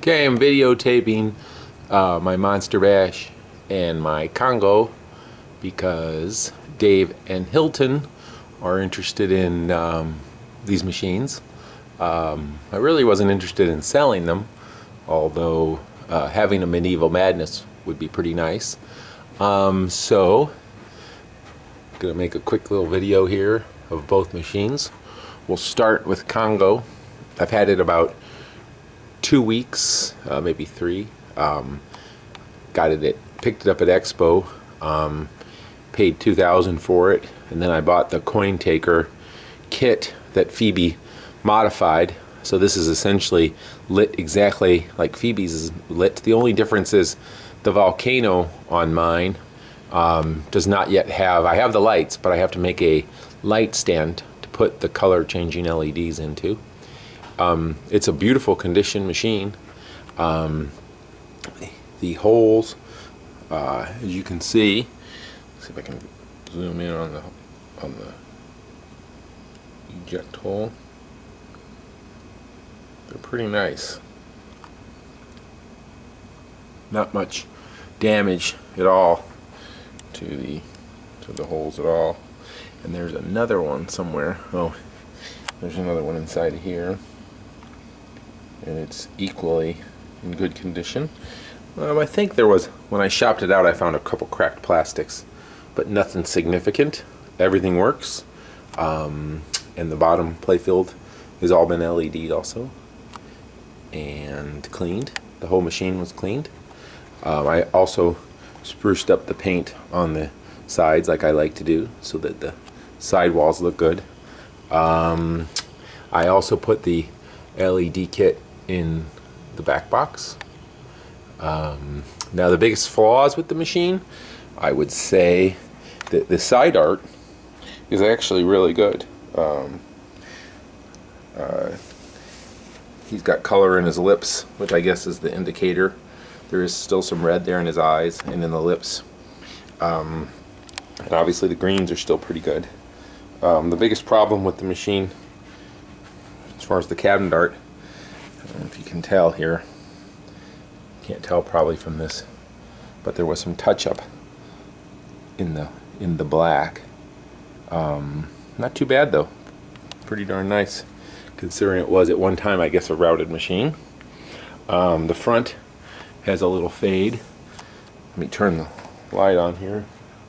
Okay, I'm videotaping my Monster Bash and my Congo because Dave and Hilton are interested in these machines. I really wasn't interested in selling them, although having a Medieval Madness would be pretty nice. So, I'm going to make a quick little video here of both machines. We'll start with Congo. I've had it about 2 weeks, maybe 3. Picked it up at Expo, paid $2,000 for it, and then I bought the coin taker kit that Phoebe modified. So this is essentially lit exactly like Phoebe's is lit. The only difference is the volcano on mine does not yet have, I have the lights, but I have to make a light stand to put the color changing LEDs into. It's a beautiful condition machine. The holes, as you can see, let's see if I can zoom in on the eject hole. They're pretty nice. Not much damage at all to the holes at all. And there's another one somewhere. Oh, there's another one inside of here. And it's equally in good condition. I think there was, when I shopped it out, I found a couple cracked plastics, but nothing significant. Everything works. And the bottom playfield has all been LED'd also and cleaned. The whole machine was cleaned. I also spruced up the paint on the sides like I like to do so that the sidewalls look good. I also put the LED kit in the back box. Now the biggest flaws with the machine, I would say that the side art is actually really good. He's got color in his lips, which I guess is the indicator. There is still some red there in his eyes and in the lips. And obviously the greens are still pretty good. The biggest problem with the machine, as far as the cabinet art, I don't know if you can tell here, can't tell probably from this, but there was some touch up in the black. Not too bad though, pretty darn nice considering it was at one time I guess a routed machine. The front has a little fade. Let me turn the light on here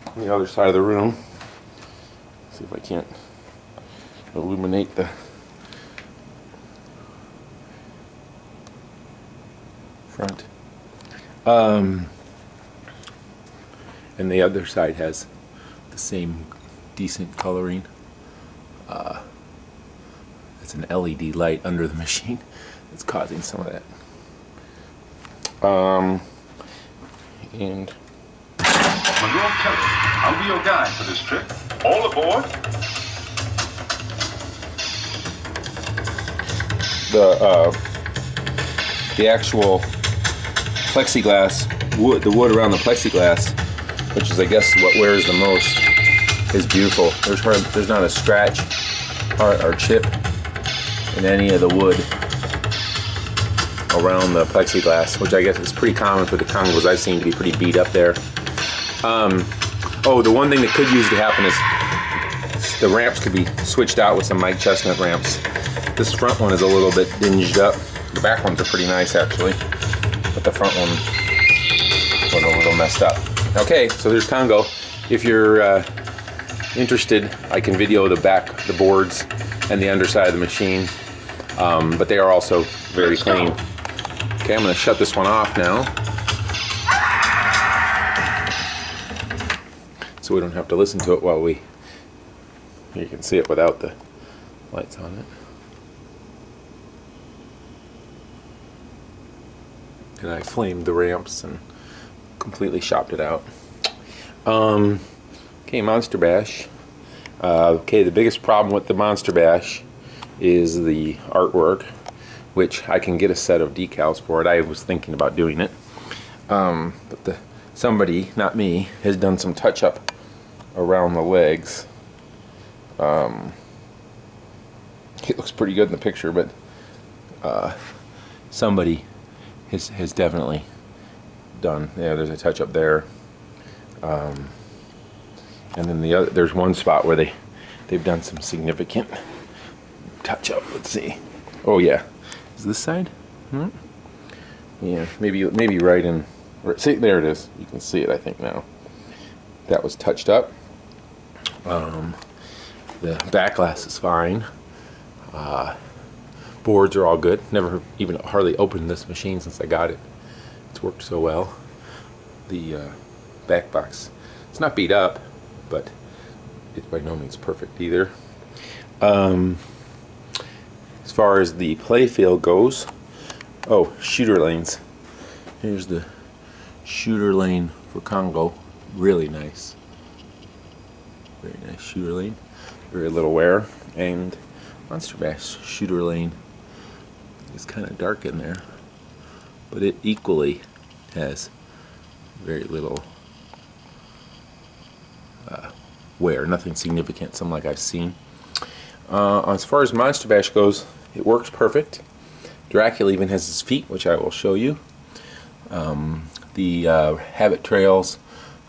on the other side of the room. See if I can't illuminate the front. And the other side has the same decent coloring. It's an LED light under the machine that's causing some of that. And Monroe Kelly, I'll be your guide for this trip. All aboard. The actual plexiglass wood, the wood around the plexiglass, which is I guess what wears the most, is beautiful. There's not a scratch or chip in any of the wood around the plexiglass, which I guess is pretty common for the Congos I've seen to be pretty beat up there. Oh, the one thing that could usually happen is the ramps could be switched out with some Mike Chestnut ramps. This front one is a little bit dinged up. The back ones are pretty nice actually, but the front one was a little messed up. Okay, so there's Congo. If you're interested, I can video the back, the boards, and the underside of the machine, but they are also very clean. Okay, I'm going to shut this one off now, so we don't have to listen to it while you can see it without the lights on it. And I flamed the ramps and completely shopped it out. Okay, Monster Bash. Okay, the biggest problem with the Monster Bash is the artwork, which I can get a set of decals for it. I was thinking about doing it. But somebody, not me, has done some touch up around the legs. It looks pretty good in the picture, but somebody has definitely done. Yeah, there's a touch up there, and then the other, there's one spot where they've done some significant touch up. Let's see. Oh yeah, is this side? Hmm? Yeah, maybe right in. See, there it is. You can see it, I think, now. That was touched up. The back glass is fine. Boards are all good. Never even hardly opened this machine since I got it. It's worked so well. The back box, it's not beat up, but it's by no means perfect either. As far as the play field goes, oh, shooter lanes. Here's the shooter lane for Congo. Really nice. Very nice shooter lane. Very little wear. And Monster Bash shooter lane is kind of dark in there, but it equally has very little wear. Nothing significant, some like I've seen. As far as Monster Bash goes, it works perfect. Dracula even has his feet, which I will show you. The habit trails,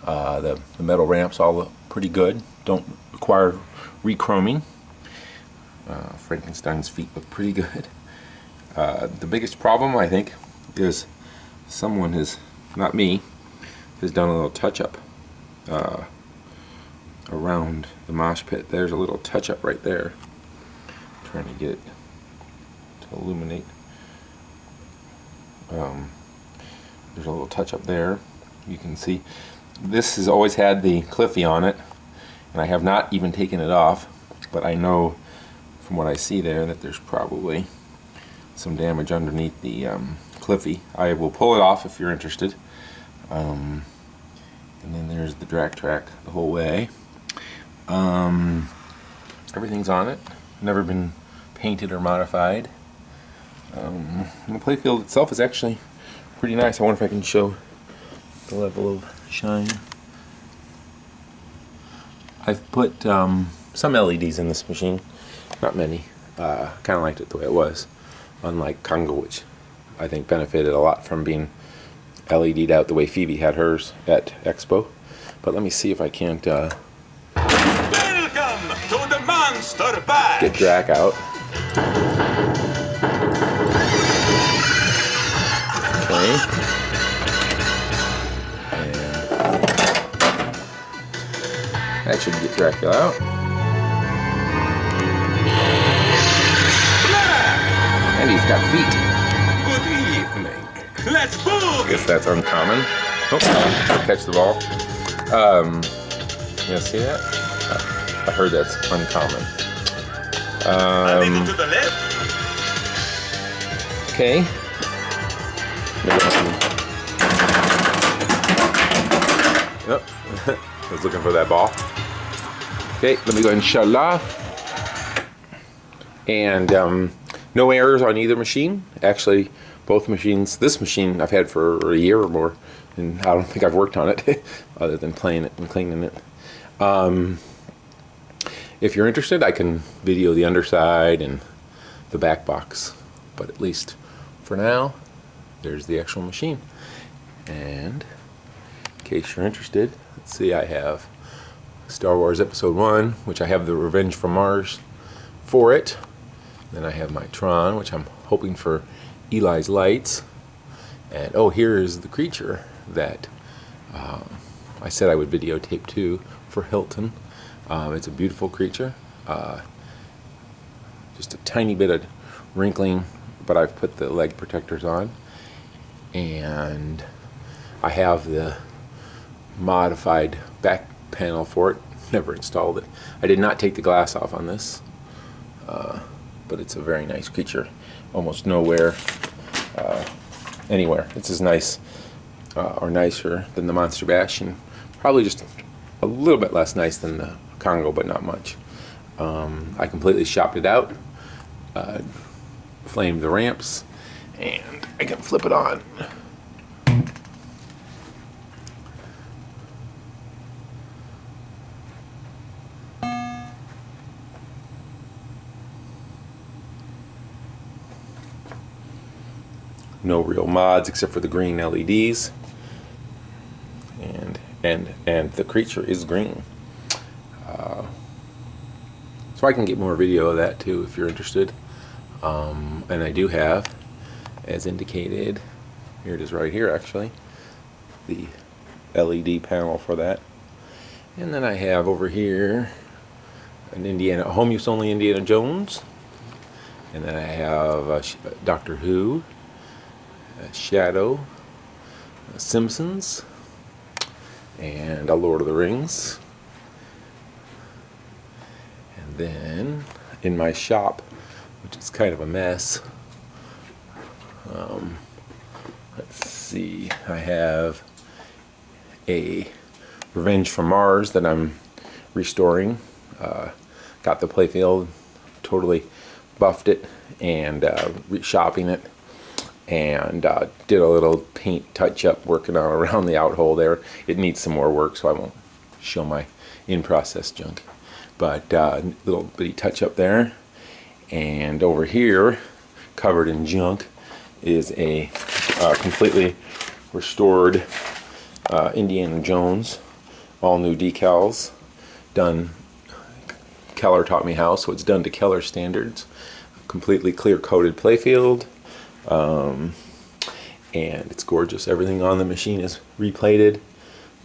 the metal ramps all look pretty good. Don't require re-chroming. Frankenstein's feet look pretty good. The biggest problem, I think, is someone has, not me, has done a little touch-up around the mosh pit. There's a little touch-up right there. I'm trying to get it to illuminate. There's a little touch-up there. You can see this has always had the Cliffy on it, and I have not even taken it off, but I know from what I see there that there's probably some damage underneath the Cliffy. I will pull it off if you're interested. And then there's the drag track the whole way. Everything's on it. Never been painted or modified. The playfield itself is actually pretty nice. I wonder if I can show the level of shine. I've put some LEDs in this machine. Not many. Kind of liked it the way it was. Unlike Congo, which I think benefited a lot from being LED'd out the way Phoebe had hers at Expo. But let me see if I can't Welcome to the Monster Bash. get Drac out. Okay. And that should get Dracula out. And he's got feet. Good evening. Let's move. I guess that's uncommon. Oh, catch the ball. You see that? I heard that's uncommon. A little to the left. Okay. Yep. I was looking for that ball. Okay, let me go ahead and shut it off. And no errors on either machine. Actually, both machines, this machine I've had for a year or more, and I don't think I've worked on it other than playing it and cleaning it. If you're interested, I can video the underside and the back box, but at least for now, there's the actual machine. And in case you're interested, let's see, I have Star Wars Episode 1, which I have the Revenge from Mars for it. Then I have my Tron, which I'm hoping for Eli's lights. And oh, here is the creature that I said I would videotape too for Hilton. It's a beautiful creature. Just a tiny bit of wrinkling, but I've put the leg protectors on. And I have the modified back panel for it. Never installed it. I did not take the glass off on this, but it's a very nice creature. Almost nowhere, anywhere. It's as nice or nicer than the Monster Bash, and probably just a little bit less nice than the Congo, but not much. I completely shopped it out, flamed the ramps, and I can flip it on. No real mods except for the green LEDs. And the creature is green. So I can get more video of that too if you're interested. And I do have, as indicated, here it is right here actually, the LED panel for that. And then I have over here an home use only Indiana Jones. And then I have Doctor Who, Shadow, Simpsons, and a Lord of the Rings. And then in my shop, which is kind of a mess, let's see, I have a Revenge from Mars that I'm restoring. Got the playfield, totally buffed it and reshopping it, and did a little paint touch up working on around the out hole there. It needs some more work, so I won't show my in-process junk, but little bitty touch up there. And over here, covered in junk, is a completely restored Indiana Jones, all new decals, done. Keller taught me how, so it's done to Keller standards. Completely clear coated playfield, and it's gorgeous. Everything on the machine is replated,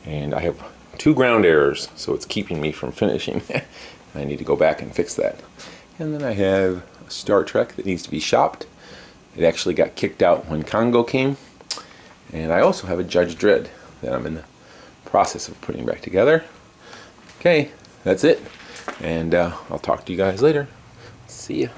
and I have 2 ground errors, so it's keeping me from finishing. I need to go back and fix that. And then I have a Star Trek that needs to be shopped. It actually got kicked out when Congo came. And I also have a Judge Dredd that I'm in the process of putting back together. Okay, that's it. And I'll talk to you guys later. See ya.